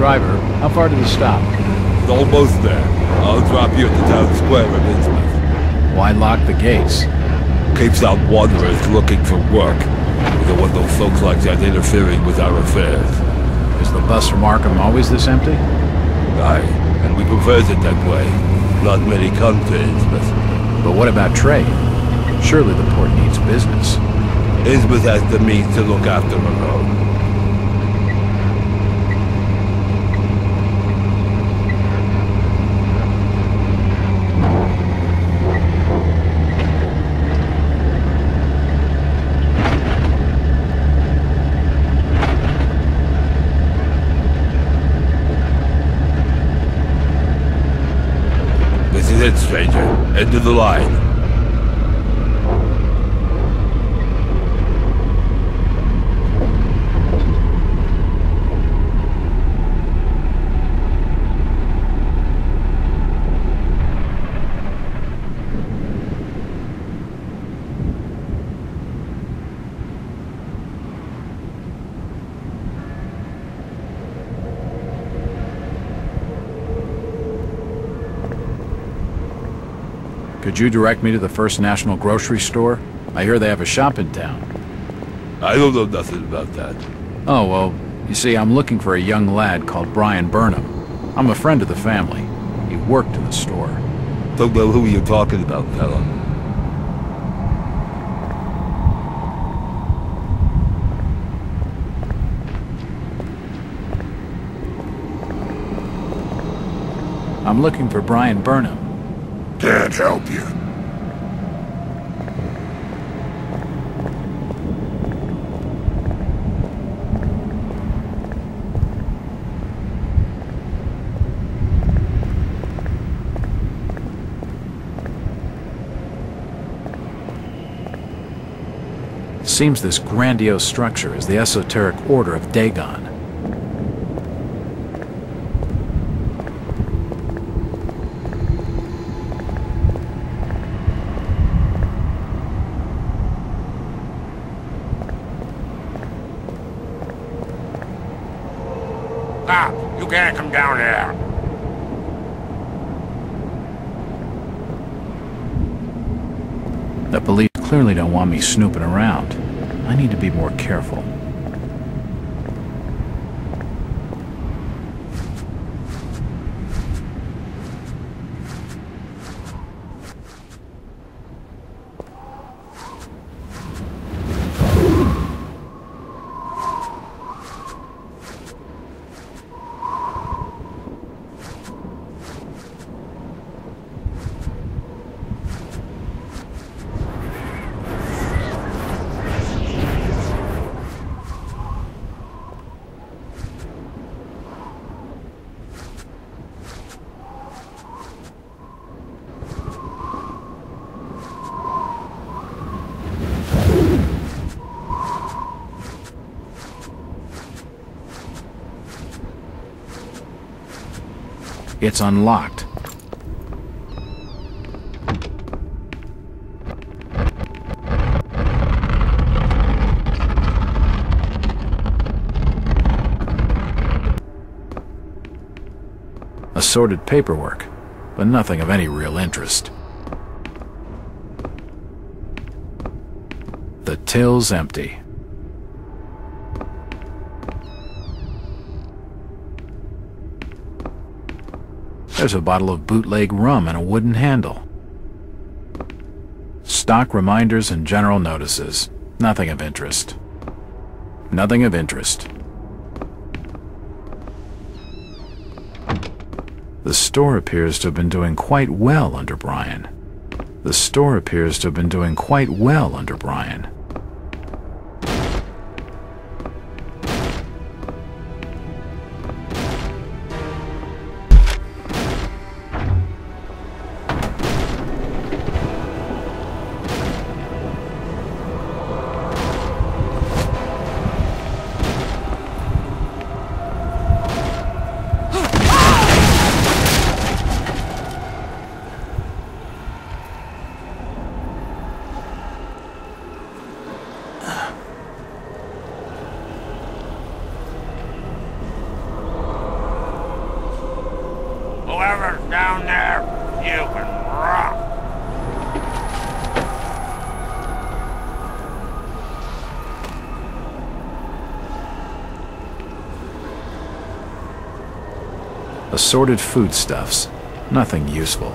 Driver, how far to the stop? It's almost there. I'll drop you at the town square of Innsmouth. Why lock the gates? Keeps out wanderers looking for work. We don't want those folks like that interfering with our affairs. Is the bus from Arkham always this empty? Aye, and we prefers it that way. Not many come to Innsmouth. But what about trade? Surely the port needs business. Innsmouth has the means to look after her own. This is it, stranger. End of the line. Could you direct me to the First National Grocery Store? I hear they have a shop in town. I don't know nothing about that. Oh, well, you see, I'm looking for a young lad called Brian Burnham. I'm a friend of the family. He worked in the store. Don't know who you're talking about, fella. I'm looking for Brian Burnham. Can't help you. Seems this grandiose structure is the esoteric order of Dagon. Stop! You can't come down here! The police clearly don't want me snooping around. I need to be more careful. It's unlocked. Assorted paperwork, but nothing of any real interest. The till's empty. There's a bottle of bootleg rum and a wooden handle. Stock reminders and general notices. Nothing of interest. Nothing of interest. The store appears to have been doing quite well under Brian. The store appears to have been doing quite well under Brian. Down there, you can rock. Assorted foodstuffs. Nothing useful.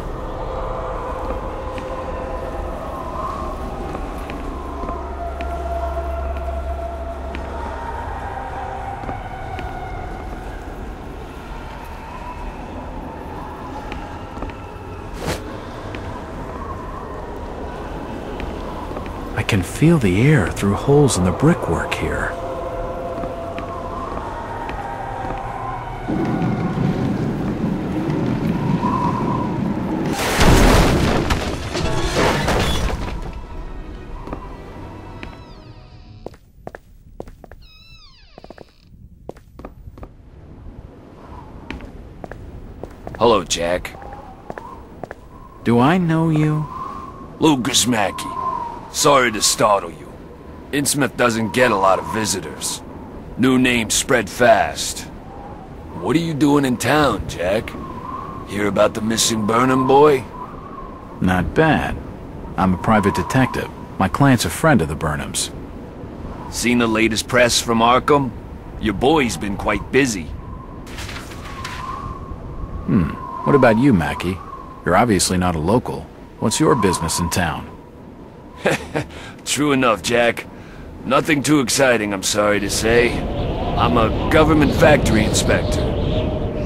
I can feel the air through holes in the brickwork here. Hello, Jack. Do I know you? Lucas Mackey. Sorry to startle you. Innsmouth doesn't get a lot of visitors. New names spread fast. What are you doing in town, Jack? Hear about the missing Burnham boy? Not bad. I'm a private detective. My client's a friend of the Burnhams. Seen the latest press from Arkham? Your boy's been quite busy. What about you, Mackie? You're obviously not a local. What's your business in town? True enough, Jack. Nothing too exciting, I'm sorry to say. I'm a government factory inspector.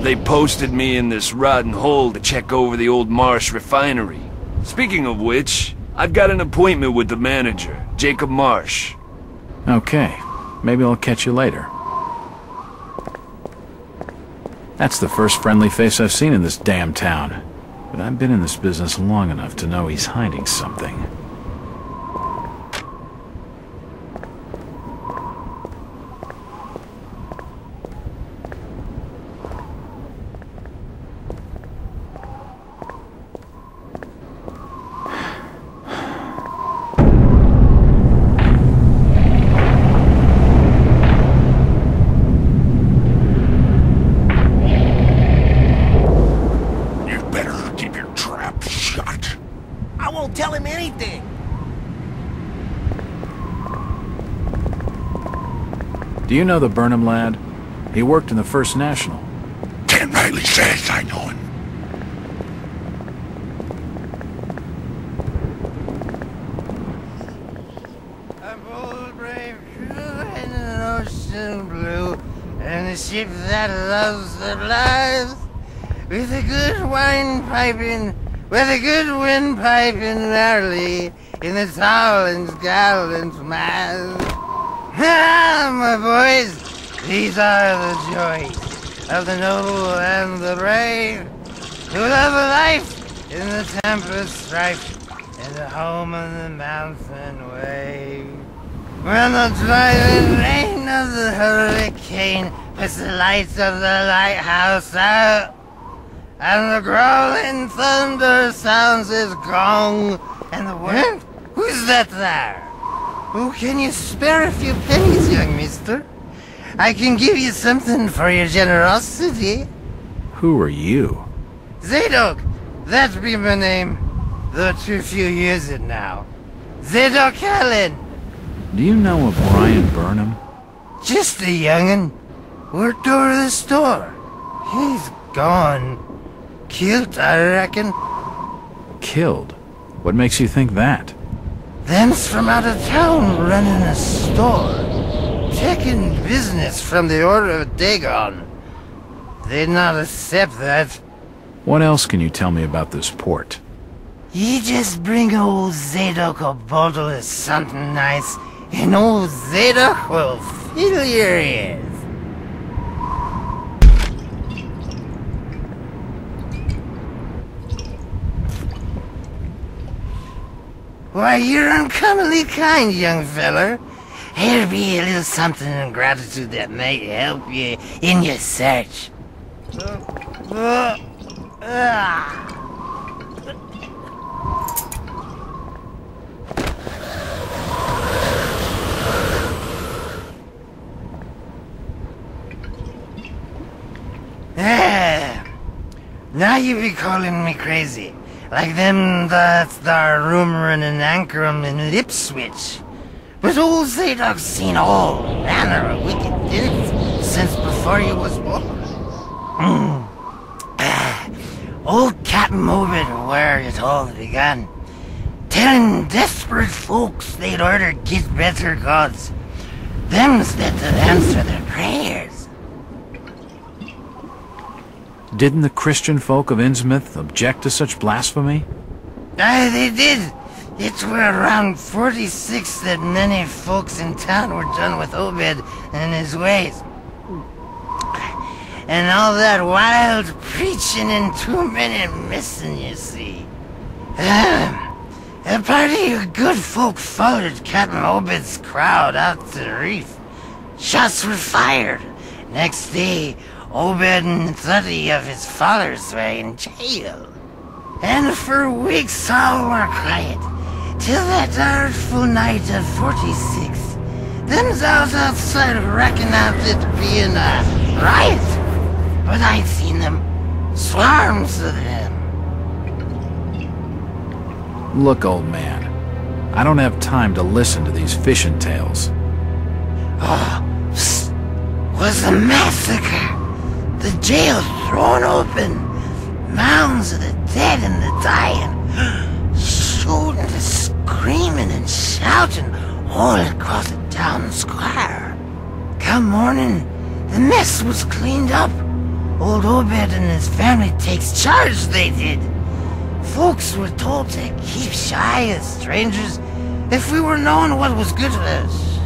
They posted me in this rotten hole to check over the old Marsh refinery. Speaking of which, I've got an appointment with the manager, Jacob Marsh. Okay, maybe I'll catch you later. That's the first friendly face I've seen in this damn town. But I've been in this business long enough to know he's hiding something. Tell him anything. Do you know the Burnham lad? He worked in the First National. Ken Riley says I know him. A bold, brave crew in an ocean blue, and a ship that loves the lives, with a good wine piping. With a good windpipe in merrily in the towering gallant mass. Ah, my boys, these are the joys of the noble and the brave, who love life in the tempest strife, and the home of the mountain wave. When the driving rain of the hurricane puts the lights of the lighthouse out, and the growling thunder sounds his gong, and the wind? Who's that there? Oh, can you spare a few pennies, young mister? I can give you something for your generosity. Who are you? Zadok, that be my name, though too few use it now. Zadok Allen. Do you know a Brian Burnham? Just a young'un. Worked over the store. He's gone. Killed, I reckon. Killed? What makes you think that? Them's from out of town running a store. Taking business from the Order of Dagon. They'd not accept that. What else can you tell me about this port? You just bring old Zadok a bottle of something nice, and old Zadok will fill your ears. Why, you're uncommonly kind, young feller. Here'll be a little something in gratitude that may help you in your search. Now you be calling me crazy. Like them that's there rumouring and anchoring in Ipswich. But old Zadok's seen all manner of wicked things since before you was born. Old Captain Obed where it all began. Telling desperate folks they'd order get better gods. Them's that would answer their prayers. Didn't the Christian folk of Innsmouth object to such blasphemy? Aye, they did. It were around 46 that many folks in town were done with Obed and his ways. And all that wild preaching and too many missing, you see. A party of good folk followed Captain Obed's crowd out to the reef. Shots were fired. Next day, Obed and 30 of his followers were in jail. And for weeks all were quiet, till that artful night of 46. Them's out outside reckoned out it being a riot. But I'd seen them, swarms of them. Look, old man, I don't have time to listen to these fishing tales. Oh, psst, was a massacre. The jail thrown open. Mounds of the dead and the dying. Shooting and screaming and shouting all across the town square. Come morning, the mess was cleaned up. Old Obed and his family takes charge, they did. Folks were told to keep shy of strangers if we were knowing what was good for us.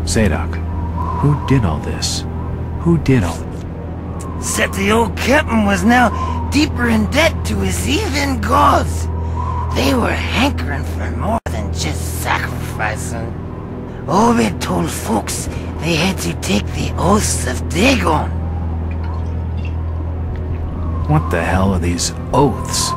Zadok, who did all this? Who did all this? Said the old captain was now deeper in debt to his heathen gods. They were hankering for more than just sacrificing. Obed told folks they had to take the oaths of Dagon. What the hell are these oaths?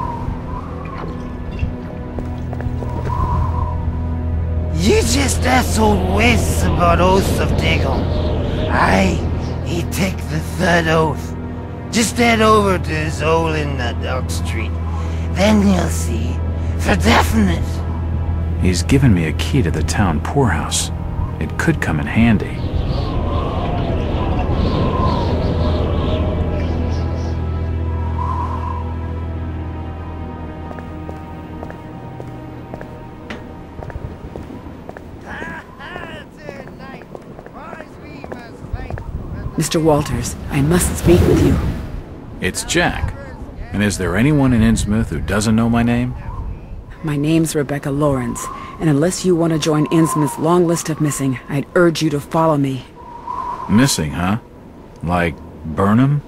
You just asked old Wes about oaths of Dagon. Aye, he take the third oath. Just head over to his hole in the Dock Street. Then you'll see. For definite. He's given me a key to the town poorhouse. It could come in handy. Mr. Walters, I must speak with you. It's Jack. And is there anyone in Innsmouth who doesn't know my name? My name's Rebecca Lawrence, and unless you want to join Innsmouth's long list of missing, I'd urge you to follow me. Missing, huh? Like Burnham?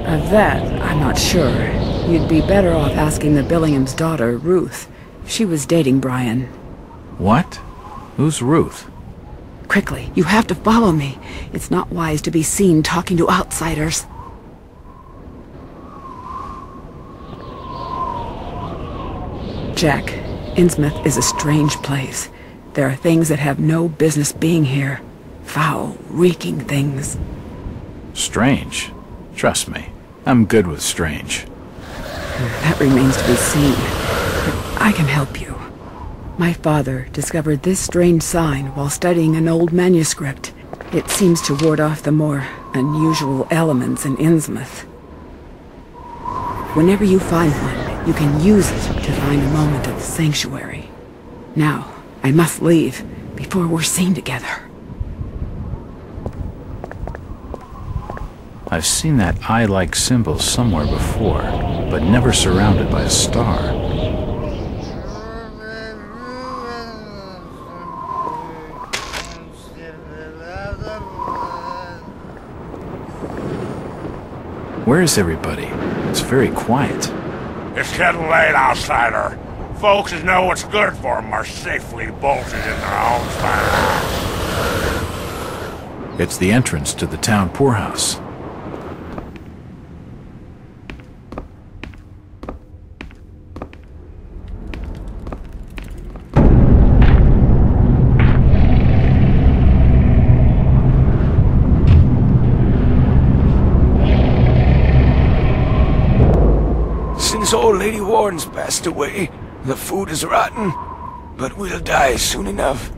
Of that, I'm not sure. You'd be better off asking the Billingham's daughter, Ruth. She was dating Brian. What? Who's Ruth? Quickly, you have to follow me. It's not wise to be seen talking to outsiders. Jack, Innsmouth is a strange place. There are things that have no business being here. Foul, reeking things. Strange. Trust me, I'm good with strange. That remains to be seen. But I can help you. My father discovered this strange sign while studying an old manuscript. It seems to ward off the more unusual elements in Innsmouth. Whenever you find one, you can use it to find a moment of sanctuary. Now, I must leave before we're seen together. I've seen that eye-like symbol somewhere before, but never surrounded by a star. Where is everybody? It's very quiet. It's getting late, outsider. Folks who know what's good for them are safely bolted in their own fire. It's the entrance to the town poorhouse. Thorn's passed away. The food is rotten, but we'll die soon enough.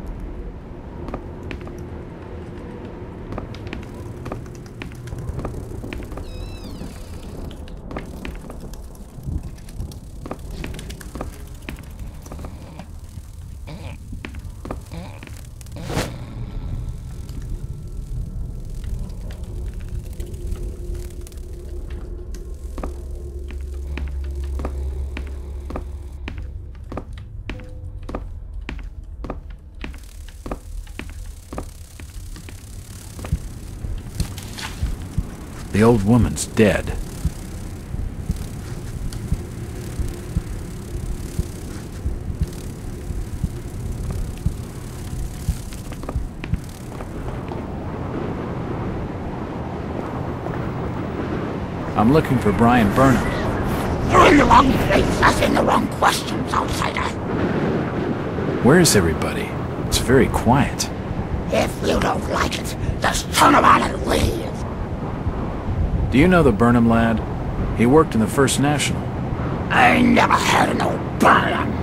The old woman's dead. I'm looking for Brian Burnham. You're in the wrong place, asking the wrong questions, outsider. Where's everybody? It's very quiet. If you don't like it, just turn around and leave. Do you know the Burnham lad? He worked in the First National. I never heard of no Burnham.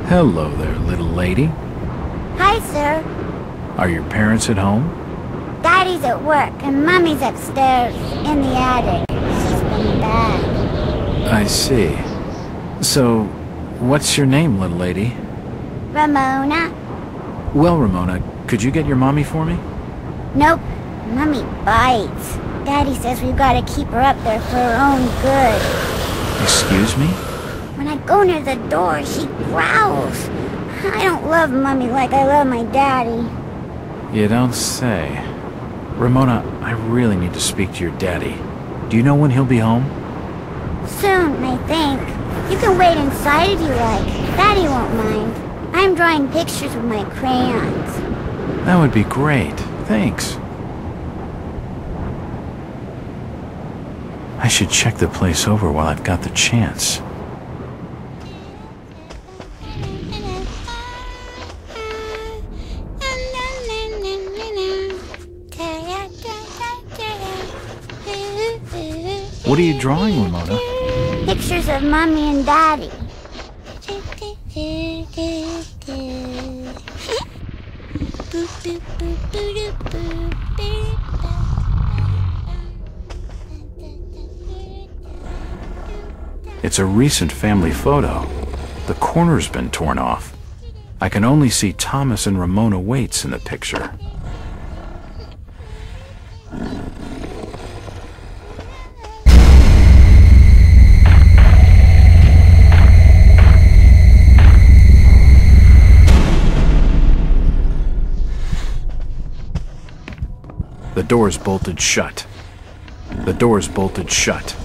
Hello there, little lady. Hi, sir. Are your parents at home? Daddy's at work, and Mummy's upstairs in the attic. She's been bad. I see. So, what's your name, little lady? Ramona? Well, Ramona, could you get your mommy for me? Nope. Mummy bites. Daddy says we've got to keep her up there for her own good. Excuse me? When I go near the door, she growls. I don't love Mummy like I love my daddy. You don't say. Ramona, I really need to speak to your daddy. Do you know when he'll be home? Soon, I think. You can wait inside if you like. Daddy won't mind. I'm drawing pictures with my crayons. That would be great. Thanks. I should check the place over while I've got the chance. What are you drawing, Ramona? Pictures of Mommy and Daddy. It's a recent family photo. The corner's been torn off. I can only see Thomas and Ramona Waits in the picture. The door's bolted shut. The door's bolted shut.